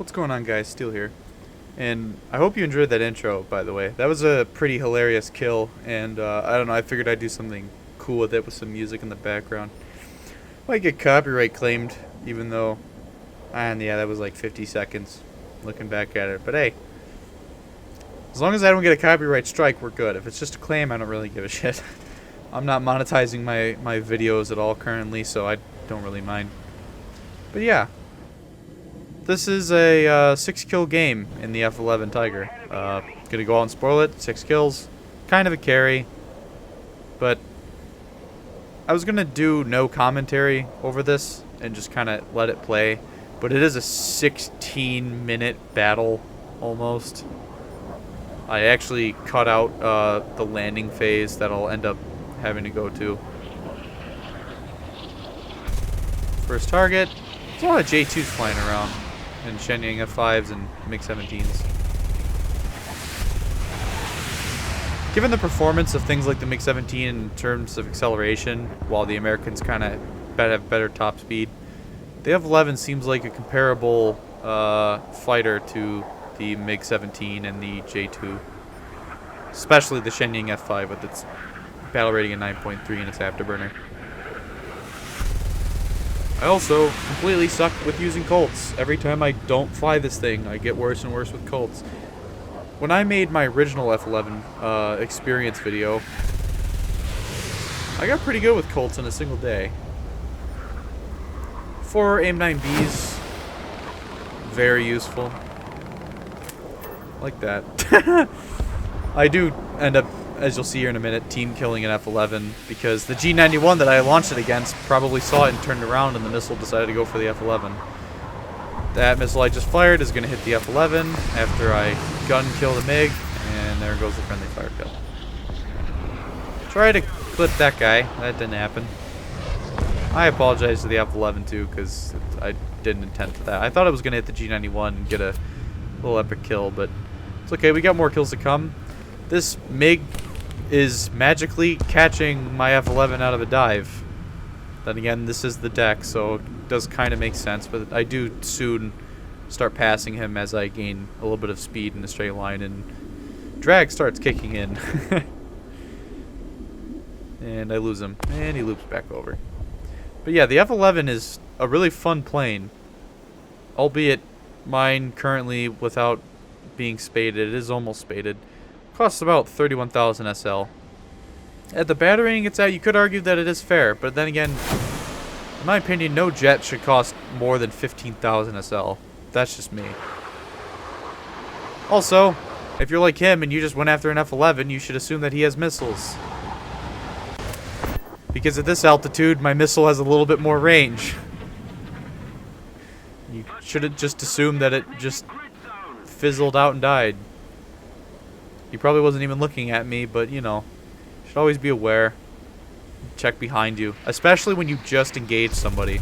What's going on, guys? Steel here. And I hope you enjoyed that intro, by the way. That was a pretty hilarious kill, and I don't know, I figured I'd do something cool with it with some music in the background. Might get copyright claimed, even though, and yeah, that was like 50 seconds looking back at it. But hey, as long as I don't get a copyright strike, we're good. If it's just a claim, I don't really give a shit. I'm not monetizing my videos at all currently, so I don't really mind. But yeah. This is a 6-kill game in the F11 Tiger. Gonna go out and spoil it. 6 kills. Kind of a carry. But I was gonna do no commentary over this and just kind of let it play. But it is a 16-minute battle almost. I actually cut out the landing phase that I'll end up having to go to. First target. There's a lot of J2s flying around. And Shenyang F5s and MiG-17s. Given the performance of things like the MiG-17 in terms of acceleration, while the Americans kind of have better top speed, the F-11 seems like a comparable fighter to the MiG-17 and the J2. Especially the Shenyang F5 with its battle rating of 9.3 and its afterburner. I also completely suck with using Colts. Every time I don't fly this thing, I get worse and worse with Colts. When I made my original F11 experience video, I got pretty good with Colts in a single day. 4 AIM-9Bs, very useful. Like that. I do end up, as you'll see here in a minute, team killing an F-11 because the G91 that I launched it against probably saw it and turned around, and the missile decided to go for the F-11. That missile I just fired is going to hit the F-11 after I gun kill the MiG, and there goes the friendly fire kill. Try to clip that guy. That didn't happen. I apologize to the F-11 too because I didn't intend for that. I thought I was going to hit the G91 and get a little epic kill, but it's okay. We got more kills to come. This MiG is magically catching my F-11 out of a dive. Then again, this is the deck, so it does kind of make sense, but I do soon start passing him as I gain a little bit of speed in a straight line, and drag starts kicking in. And I lose him, and he loops back over. But yeah, the F-11 is a really fun plane, albeit mine currently, without being spaded, it is almost spaded. Costs about 31,000 SL. At the battle rating it's at, you could argue that it is fair, but then again, in my opinion, no jet should cost more than 15,000 SL. That's just me. Also, if you're like him and you just went after an F-11, you should assume that he has missiles. Because at this altitude, my missile has a little bit more range. You shouldn't just assume that it just fizzled out and died. He probably wasn't even looking at me, but, you know, you should always be aware. Check behind you, especially when you just engage somebody.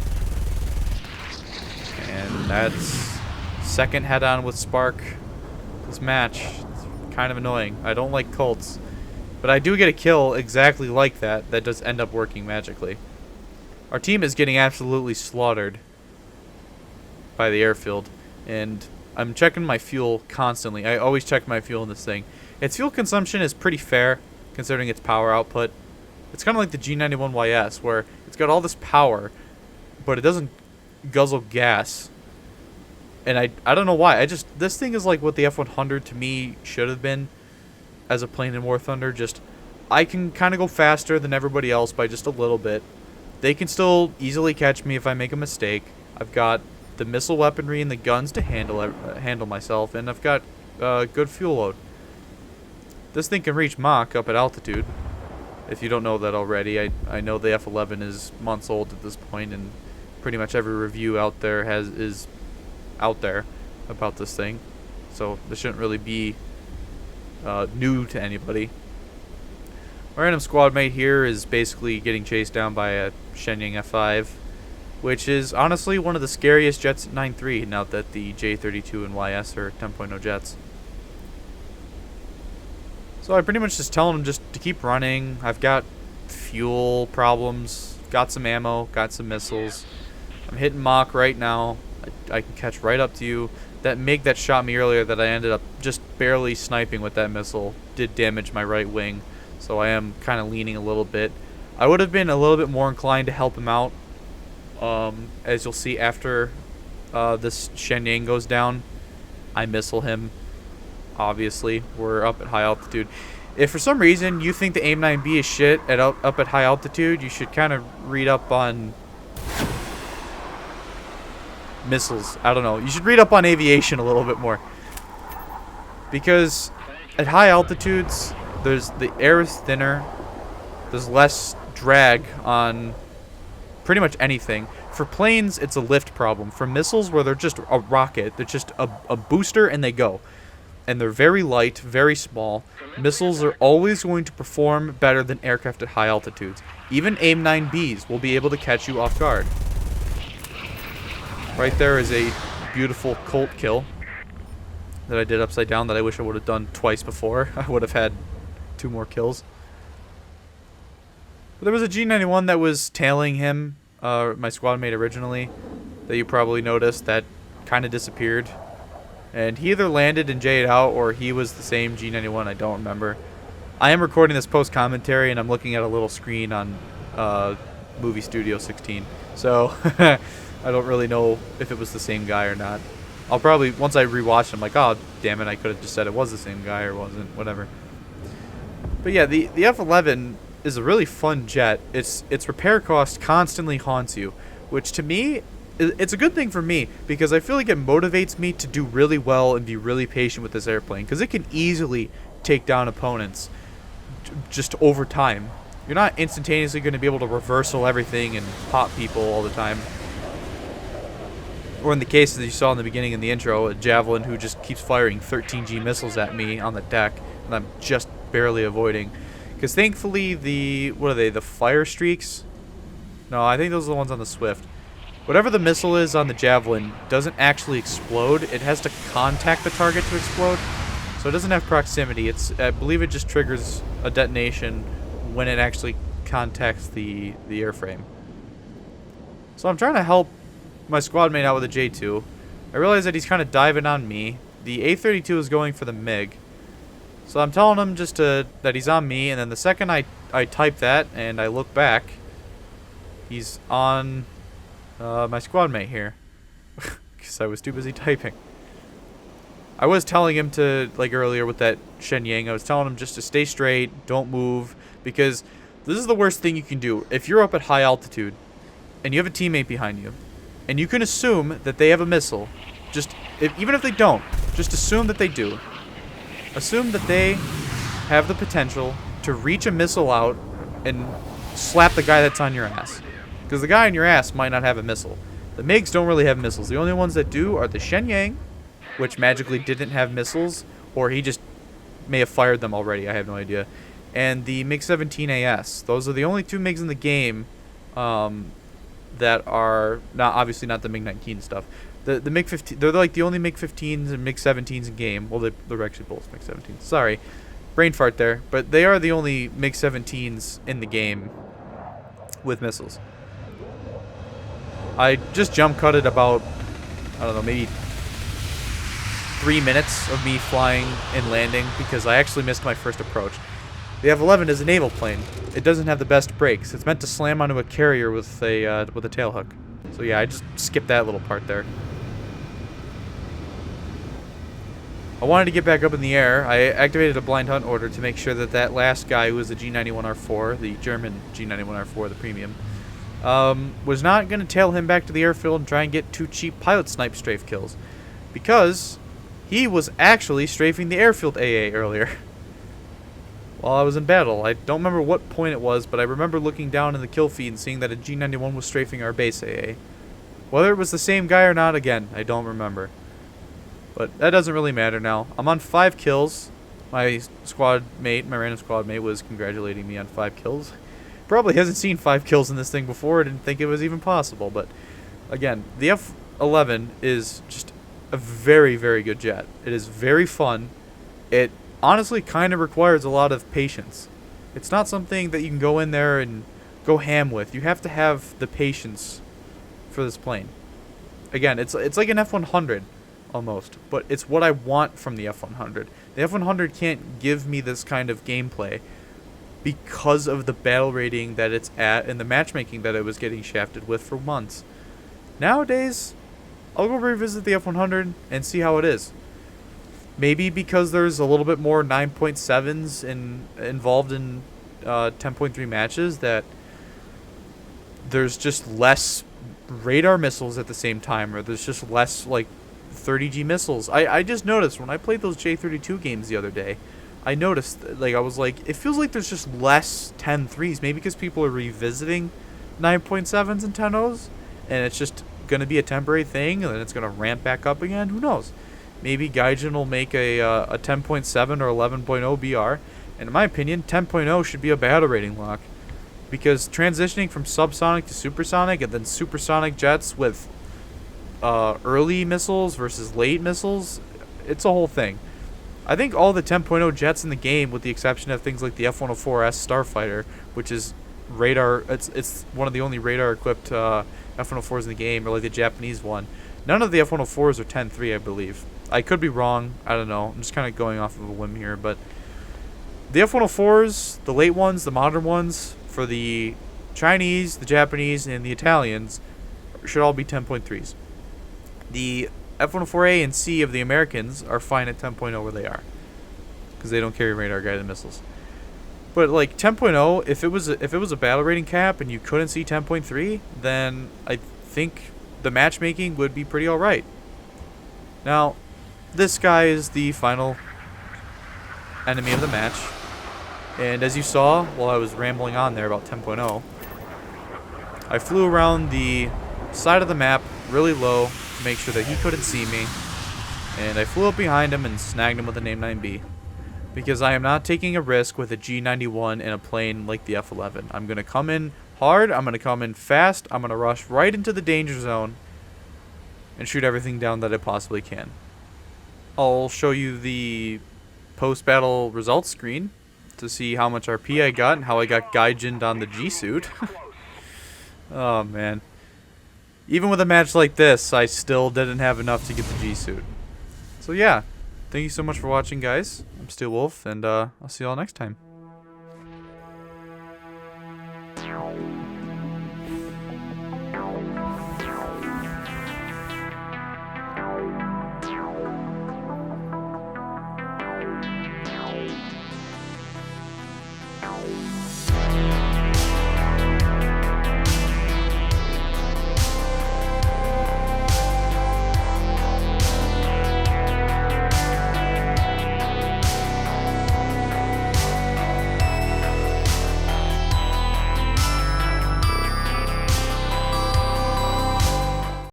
And that's second head-on with Spark this match. It's kind of annoying. I don't like Colts. But I do get a kill exactly like that does end up working magically. Our team is getting absolutely slaughtered by the airfield, and I'm checking my fuel constantly. I always check my fuel in this thing. Its fuel consumption is pretty fair, considering its power output. It's kind of like the G91YS, where it's got all this power, but it doesn't guzzle gas. And I don't know why. This thing is like what the F100 to me should have been as a plane in War Thunder. Just, I can kind of go faster than everybody else by just a little bit. They can still easily catch me if I make a mistake. I've got the missile weaponry and the guns to handle myself, and I've got good fuel load. This thing can reach Mach up at altitude. If you don't know that already, I know the F-11 is months old at this point, and pretty much every review out there is out there about this thing. So this shouldn't really be new to anybody. My random squad mate here is basically getting chased down by a Shenyang F5, which is honestly one of the scariest jets at 9.3, now that the J32 and YS are 10.0 jets. So I pretty much just tell him just to keep running. I've got fuel problems, got some ammo, got some missiles. I'm hitting Mach right now. I can catch right up to you. That MiG that shot me earlier that I ended up just barely sniping with that missile did damage my right wing, so I am kind of leaning a little bit. I would have been a little bit more inclined to help him out, as you'll see after this Shenyang goes down. I missile him, obviously. We're up at high altitude. If for some reason you think the AIM-9B is shit up at high altitude, you should kind of read up on missiles. I don't know. You should read up on aviation a little bit more. Because at high altitudes, the air is thinner. There's less drag on pretty much anything. For planes, it's a lift problem. For missiles, where they're just a rocket, they're just a booster and they go. And they're very light, very small. Missiles are always going to perform better than aircraft at high altitudes. Even AIM-9Bs will be able to catch you off guard. Right there is a beautiful Colt kill that I did upside down that I wish I would have done twice before. I would have had 2 more kills. But there was a G91 that was tailing him, my squad mate originally, that you probably noticed, that kind of disappeared. And he either landed and J'd out, or he was the same G91, I don't remember. I am recording this post-commentary, and I'm looking at a little screen on Movie Studio 16. So, I don't really know if it was the same guy or not. I'll probably, once I rewatch it, I'm like, oh, damn it, I could have just said it was the same guy or wasn't, whatever. But yeah, the F11 is a really fun jet. Its repair cost constantly haunts you, which to me, it's a good thing for me, because I feel like it motivates me to do really well and be really patient with this airplane, because it can easily take down opponents just over time. You're not instantaneously going to be able to reversal everything and pop people all the time. Or in the case that you saw in the beginning in the intro, a Javelin who just keeps firing 13G missiles at me on the deck, and I'm just barely avoiding. Because thankfully what are they, the fire streaks? No, I think those are the ones on the Swift. Whatever the missile is on the Javelin doesn't actually explode. It has to contact the target to explode. So it doesn't have proximity. I believe it just triggers a detonation when it actually contacts the airframe. So I'm trying to help my squad mate out with a J2. I realize that he's kind of diving on me. The A-32 is going for the MiG. So I'm telling him just that he's on me, and then the second I type that and I look back, he's on my squad mate here. Because I was too busy typing. I was telling him to, like earlier with that Shenyang, I was telling him just to stay straight, don't move, because this is the worst thing you can do. If you're up at high altitude and you have a teammate behind you, and you can assume that they have a missile, even if they don't, just assume that they do. Assume that they have the potential to reach a missile out and slap the guy that's on your ass. Because the guy on your ass might not have a missile. The MiGs don't really have missiles. The only ones that do are the Shenyang, which magically didn't have missiles, or he just may have fired them already, I have no idea. And the MiG-17AS. Those are the only 2 MiGs in the game that are obviously not the MiG-19 stuff. The MiG-15, they're like the only MiG-15s and MiG-17s in game. Well, they're actually both MiG-17s. Sorry, brain fart there. But they are the only MiG-17s in the game with missiles. I just jump cutted about, I don't know, maybe 3 minutes of me flying and landing because I actually missed my first approach. The F-11 is a naval plane. It doesn't have the best brakes. It's meant to slam onto a carrier with a tailhook. So yeah, I just skipped that little part there. I wanted to get back up in the air. I activated a blind hunt order to make sure that last guy, who was the G91R4, the German G91R4, the premium, was not going to tail him back to the airfield and try and get 2 cheap pilot snipe strafe kills. Because he was actually strafing the airfield AA earlier. While I was in battle. I don't remember what point it was, but I remember looking down in the kill feed and seeing that a G91 was strafing our base AA. Whether it was the same guy or not, again, I don't remember. But that doesn't really matter now. I'm on 5 kills. My squad mate, my random squad mate, was congratulating me on 5 kills. Probably hasn't seen 5 kills in this thing before. Didn't think it was even possible. But again, the F11 is just a very, very good jet. It is very fun. It honestly kind of requires a lot of patience. It's not something that you can go in there and go ham with. You have to have the patience for this plane. again, it's like an F100 almost, but it's what I want from the F100. The F100 can't give me this kind of gameplay because of the battle rating that it's at and the matchmaking that it was getting shafted with for months. Nowadays, I'll go revisit the F100 and see how it is. Maybe because there's a little bit more 9.7s involved in 10.3 matches, that there's just less radar missiles at the same time, or there's just less like 30G missiles. I just noticed when I played those J32 games the other day, I noticed, like, I was like, it feels like there's just less 10.3s, maybe because people are revisiting 9.7s and 10.0s, and it's just going to be a temporary thing, and then it's going to ramp back up again. Who knows? Maybe Gaijin will make a 10.7 or 11.0 BR, and in my opinion, 10.0 should be a battle rating lock, because transitioning from subsonic to supersonic, and then supersonic jets with early missiles versus late missiles, it's a whole thing. I think all the 10.0 jets in the game, with the exception of things like the F104S Starfighter, which is radar, it's one of the only radar-equipped F104s in the game, or like the Japanese one. None of the F104s are 10.3, I believe. I could be wrong. I don't know. I'm just kind of going off of a whim here, but the F104s, the late ones, the modern ones, for the Chinese, the Japanese, and the Italians, should all be 10.3s. The F104A and C of the Americans are fine at 10.0 where they are, because they don't carry radar guided missiles. But like 10.0, if it was a battle rating cap and you couldn't see 10.3, then I think the matchmaking would be pretty alright. Now, this guy is the final enemy of the match, and as you saw while I was rambling on there about 10.0, I flew around the side of the map really low to make sure that he couldn't see me, and I flew up behind him and snagged him with an AIM-9B, because I am not taking a risk with a G91 in a plane like the F11. I'm going to come in hard, I'm going to come in fast, I'm going to rush right into the danger zone and shoot everything down that I possibly can. I'll show you the post-battle results screen to see how much RP I got and how I got Gaijin'd on the G-suit. Oh man. Even with a match like this, I still didn't have enough to get the G-suit. So yeah, thank you so much for watching, guys. I'm Steel Wolf, and I'll see you all next time.